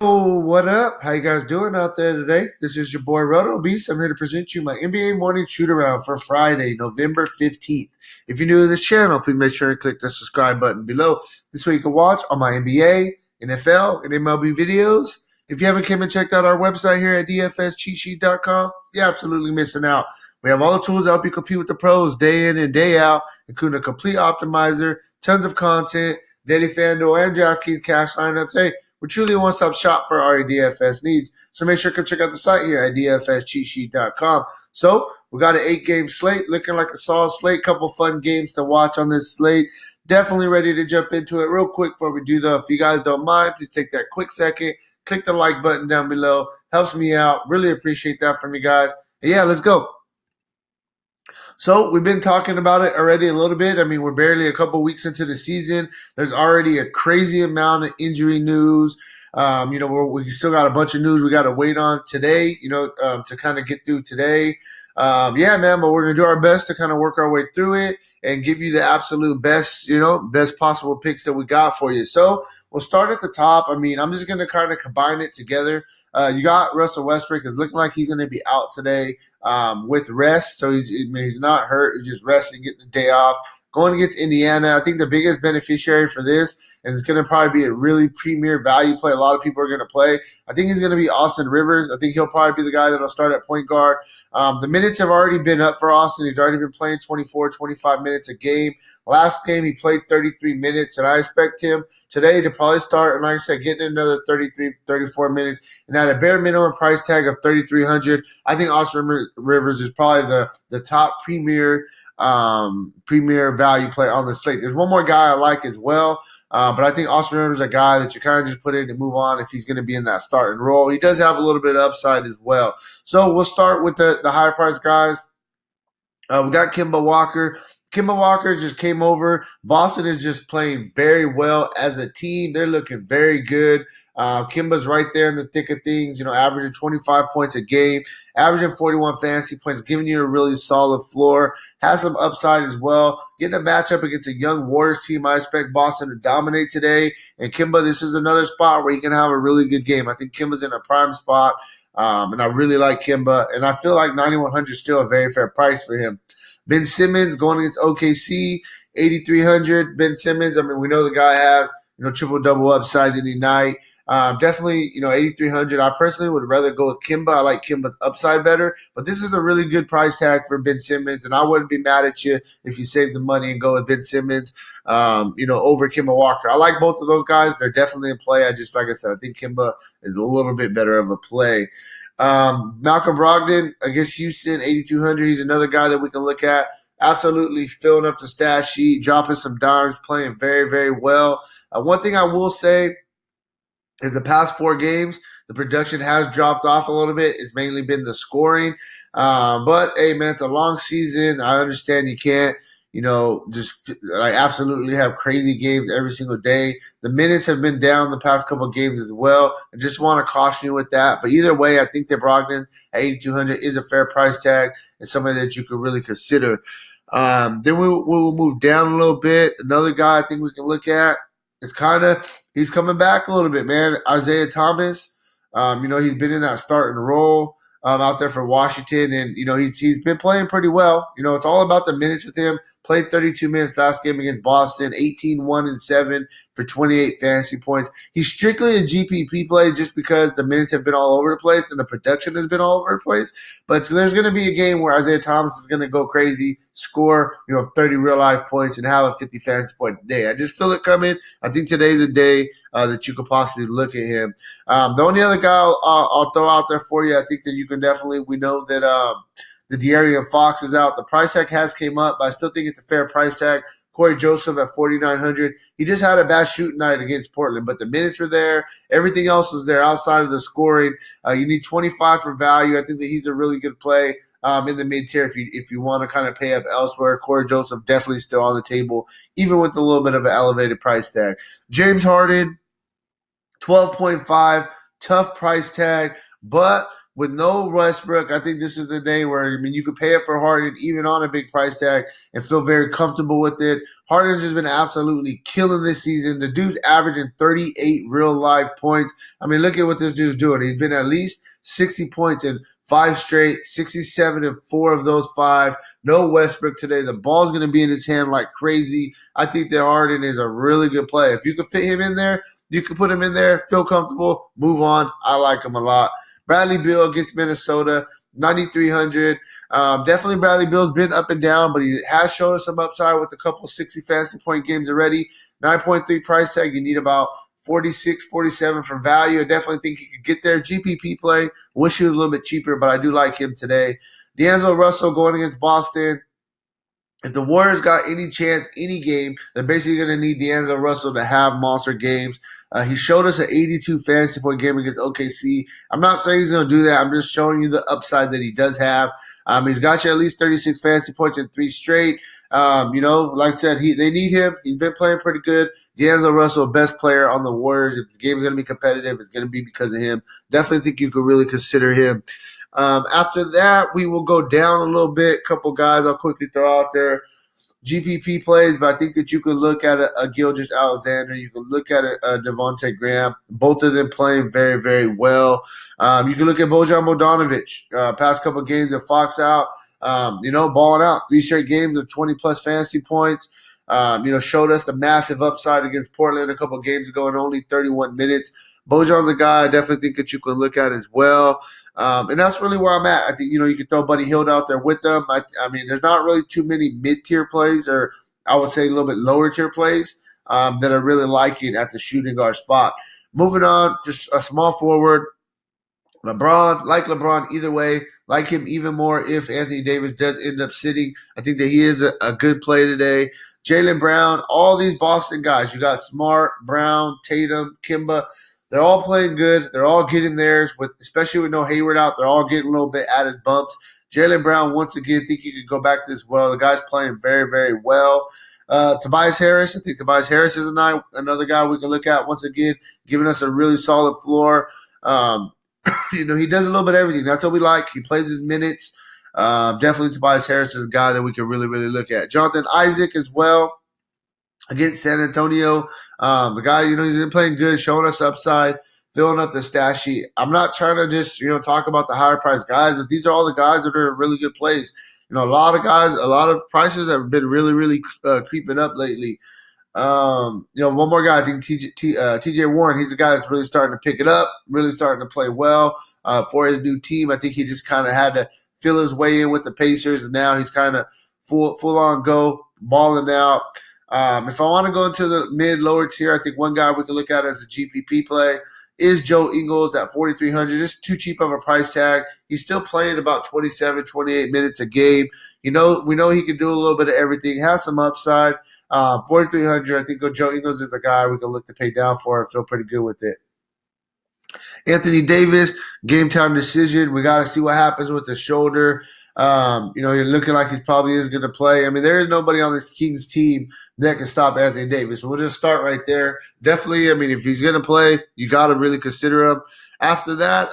Oh, what up? How you guys doing out there today? This is your boy Roto Beast. I'm here to present you my NBA morning shoot around for Friday, November 15th. If you're new to this channel, please make sure and click the subscribe button below. This way you can watch all my NBA, NFL, and MLB videos. If you haven't came and checked out our website here at dfscheatsheet.com, you're absolutely missing out. We have all the tools to help you compete with the pros day in and day out, including a complete optimizer, tons of content, daily Fanduel and Draftkings cash lineups. Hey, we're truly a one-stop shop for our DFS needs. So make sure to come check out the site here at dfscheatsheet.com. So we got an 8-game slate, looking like a solid slate. Couple fun games to watch on this slate. Definitely ready to jump into it. Real quick before we do though, if you guys don't mind, please take that quick second, click the like button down below. Helps me out. Really appreciate that from you guys. And yeah, let's go. So we've been talking about it already a little bit. I mean, we're barely a couple weeks into the season. There's already a crazy amount of injury news. We still got a bunch of news we got to wait on today, to kind of get through today. Yeah, man, but we're going to do our best to kind of work our way through it and give you the absolute best, best possible picks that we got for you. So we'll start at the top. I mean, I'm just going to kind of combine it together. You got Russell Westbrook is looking like he's going to be out today with rest. So he's not hurt. He's just resting, getting the day off. Going against Indiana, I think the biggest beneficiary for this, and it's going to probably be a really premier value play a lot of people are going to play, I think he's going to be Austin Rivers. I think he'll probably be the guy that will start at point guard. The minutes have already been up for Austin. He's already been playing 24, 25 minutes a game. Last game, he played 33 minutes, and I expect him today to probably start, and like I said, getting another 33, 34 minutes. And at a bare minimum price tag of $3,300, I think Austin Rivers is probably the top premier value play on the slate. There's one more guy I like as well, but I think Austin Rivers is a guy that you kind of just put in to move on if he's going to be in that starting role. He does have a little bit of upside as well. So we'll start with the high price guys. We got Kemba Walker. Kemba Walker just came over. Boston is just playing very well as a team. They're looking very good. Kemba's right there in the thick of things, averaging 25 points a game, averaging 41 fantasy points, giving you a really solid floor. Has some upside as well. Getting a matchup against a young Warriors team, I expect Boston to dominate today. And Kemba, this is another spot where he can have a really good game. I think Kemba's in a prime spot. And I really like Kemba. And I feel like 9,100 is still a very fair price for him. Ben Simmons going against OKC, 8,300. Ben Simmons, I mean, we know the guy has, triple-double upside any night. Definitely, 8,300. I personally would rather go with Kemba. I like Kemba's upside better. But this is a really good price tag for Ben Simmons, and I wouldn't be mad at you if you save the money and go with Ben Simmons, over Kemba Walker. I like both of those guys. They're definitely in play. Like I said, I think Kemba is a little bit better of a play. Malcolm Brogdon against Houston, 8,200. He's another guy that we can look at. Absolutely filling up the stat sheet, dropping some dimes, playing very, very well. One thing I will say is the past 4 games, the production has dropped off a little bit. It's mainly been the scoring. But, hey, man, it's a long season. I understand you can't, just absolutely have crazy games every single day. The minutes have been down the past couple of games as well. I just want to caution you with that. But either way, I think that Brogdon at 8,200 is a fair price tag and somebody that you could really consider. Then we will move down a little bit. Another guy I think we can look at is he's coming back a little bit, man. Isaiah Thomas, he's been in that starting role out there for Washington, and he's been playing pretty well. It's all about the minutes with him. Played 32 minutes last game against Boston, 18-1-7 for 28 fantasy points. He's strictly a GPP play just because the minutes have been all over the place and the production has been all over the place. But there's going to be a game where Isaiah Thomas is going to go crazy, score 30 real life points, and have a 50 fantasy point day. I just feel it coming. I think today's a day that you could possibly look at him. The only other guy I'll throw out there for you, I think that you can definitely, we know that the De'Aaron Fox is out. The price tag has came up, but I still think it's a fair price tag. Corey Joseph at 4,900. He just had a bad shooting night against Portland, but the minutes were there. Everything else was there outside of the scoring. You need 25 for value. I think that he's a really good play in the mid-tier if you want to kind of pay up elsewhere. Corey Joseph definitely still on the table, even with a little bit of an elevated price tag. James Harden, 12.5, tough price tag, but with no Westbrook, I think this is the day where, I mean, you could pay it for Harden even on a big price tag and feel very comfortable with it. Harden's just been absolutely killing this season. The dude's averaging 38 real life points. I mean, look at what this dude's doing. He's been at least 60 points in 5 straight, 67 in 4 of those 5. No Westbrook today. The ball's going to be in his hand like crazy. I think that Harden is a really good play. If you could fit him in there, you can put him in there, feel comfortable, move on. I like him a lot. Bradley Beal against Minnesota, 9,300. Definitely Bradley Beal's been up and down, but he has shown us some upside with a couple 60 fantasy point games already. 9.3 price tag. You need about 46, 47 for value. I definitely think he could get there. GPP play. Wish he was a little bit cheaper, but I do like him today. D'Angelo Russell going against Boston. If the Warriors got any chance, any game, they're basically going to need D'Angelo Russell to have monster games. He showed us an 82 fantasy point game against OKC. I'm not saying he's going to do that. I'm just showing you the upside that he does have. He's got you at least 36 fantasy points in 3 straight. Like I said, they need him. He's been playing pretty good. D'Angelo Russell, best player on the Warriors. If the game's going to be competitive, it's going to be because of him. Definitely think you could really consider him. After that, we will go down a little bit. A couple guys I'll quickly throw out there. GPP plays, but I think that you can look at a Gilgeous Alexander. You can look at a Devontae Graham. Both of them playing very, very well. You can look at Bojan Bogdanovic. Past couple of games that Fox out, balling out. 3 straight games of 20-plus fantasy points. Showed us the massive upside against Portland a couple of games ago in only 31 minutes. Bojan's a guy I definitely think that you can look at as well. And that's really where I'm at. I think, you can throw Buddy Hield out there with them. I mean, there's not really too many mid-tier plays, or I would say a little bit lower-tier plays that I really liking at the shooting guard spot. Moving on, just a small forward. LeBron either way, like him even more if Anthony Davis does end up sitting. I think that he is a good play today. Jaylen Brown, all these Boston guys. You got Smart, Brown, Tatum, Kimba. They're all playing good. They're all getting theirs, especially with no Hayward out. They're all getting a little bit added bumps. Jaylen Brown, once again, think you could go back to this well. The guy's playing very, very well. Tobias Harris, I think Tobias Harris is another guy we can look at once again, giving us a really solid floor. He does a little bit of everything. That's what we like. He plays his minutes. Definitely Tobias Harris is a guy that we can really, really look at. Jonathan Isaac as well against San Antonio. The guy, he's been playing good, showing us upside, filling up the stat sheet. I'm not trying to just, talk about the higher priced guys, but these are all the guys that are really good plays. A lot of prices have been really, really creeping up lately. One more guy, I think TJ Warren, he's a guy that's really starting to pick it up, really starting to play well for his new team. I think he just kind of had to feel his way in with the Pacers, and now he's kind of full on go, balling out. If I want to go into the mid-lower tier, I think one guy we can look at as a GPP play is Joe Ingles at 4,300. Just too cheap of a price tag. He's still playing about 27, 28 minutes a game. We know he can do a little bit of everything. Has some upside. 4,300. I think Joe Ingles is the guy we can look to pay down for and feel pretty good with it. Anthony Davis, game time decision. We got to see what happens with the shoulder. You're looking like he probably is going to play. I mean, there is nobody on this Kings team that can stop Anthony Davis. We'll just start right there. Definitely, if he's going to play, you got to really consider him. After that,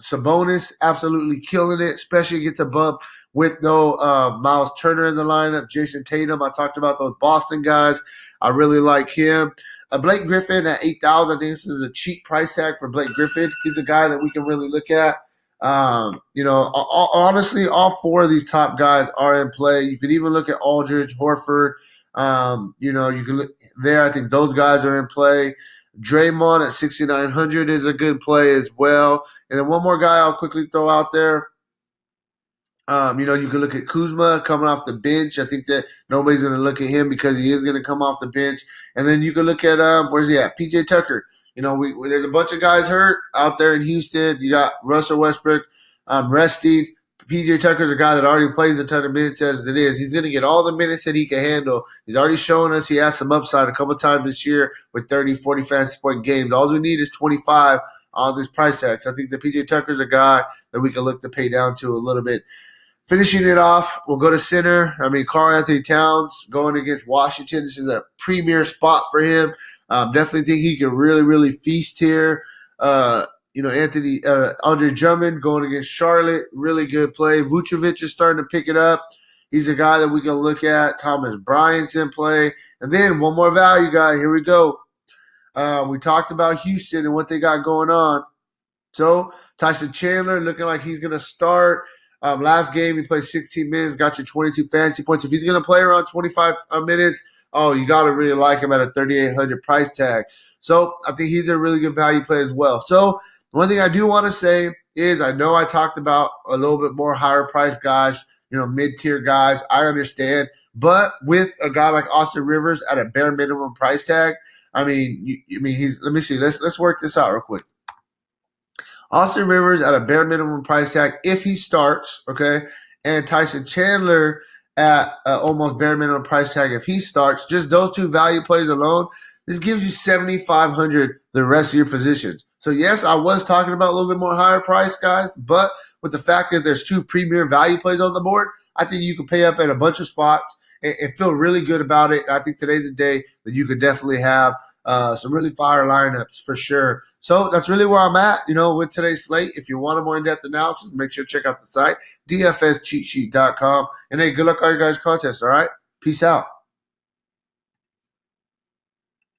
Sabonis absolutely killing it, especially gets a bump with no Miles Turner in the lineup. Jason Tatum, I talked about those Boston guys. I really like him. Blake Griffin at 8,000. I think this is a cheap price tag for Blake Griffin. He's a guy that we can really look at. Honestly, all 4 of these top guys are in play. You could even look at Aldridge, Horford. You can look there. I think those guys are in play. Draymond at 6,900 is a good play as well. And then one more guy I'll quickly throw out there. You can look at Kuzma coming off the bench. I think that nobody's going to look at him because he is going to come off the bench. And then you can look at where's he at? PJ Tucker. There's a bunch of guys hurt out there in Houston. You got Russell Westbrook resting. PJ Tucker's a guy that already plays a ton of minutes as it is. He's going to get all the minutes that he can handle. He's already shown us he has some upside a couple times this year with 30, 40 fantasy point games. All we need is 25 on this price tag. So I think that PJ Tucker's a guy that we can look to pay down to a little bit. Finishing it off, we'll go to center. Karl Anthony Towns going against Washington. This is a premier spot for him. Definitely think he can really, really feast here. Andre Drummond going against Charlotte, really good play. Vucevic is starting to pick it up. He's a guy that we can look at. Thomas Bryant's in play. And then one more value guy. Here we go. We talked about Houston and what they got going on. So Tyson Chandler looking like he's going to start. Last game, he played 16 minutes, got you 22 fantasy points. If he's going to play around 25 minutes, you got to really like him at a 3,800 price tag. So I think he's a really good value play as well. So one thing I do want to say is I know I talked about a little bit more higher price guys, mid-tier guys. I understand. But with a guy like Austin Rivers at a bare minimum price tag, let me see. Let's work this out real quick. Austin Rivers at a bare minimum price tag if he starts, okay, and Tyson Chandler at almost bare minimum price tag if he starts. Just those two value plays alone, this gives you 7,500 the rest of your positions. So yes, I was talking about a little bit more higher price guys, but with the fact that there's two premier value plays on the board, I think you can pay up at a bunch of spots and feel really good about it. I think today's a day that you could definitely have some really fire lineups for sure. So that's really where I'm at, with today's slate. If you want a more in-depth analysis, make sure to check out the site, dfscheatsheet.com. And hey, good luck on your guys' contests, all right? Peace out.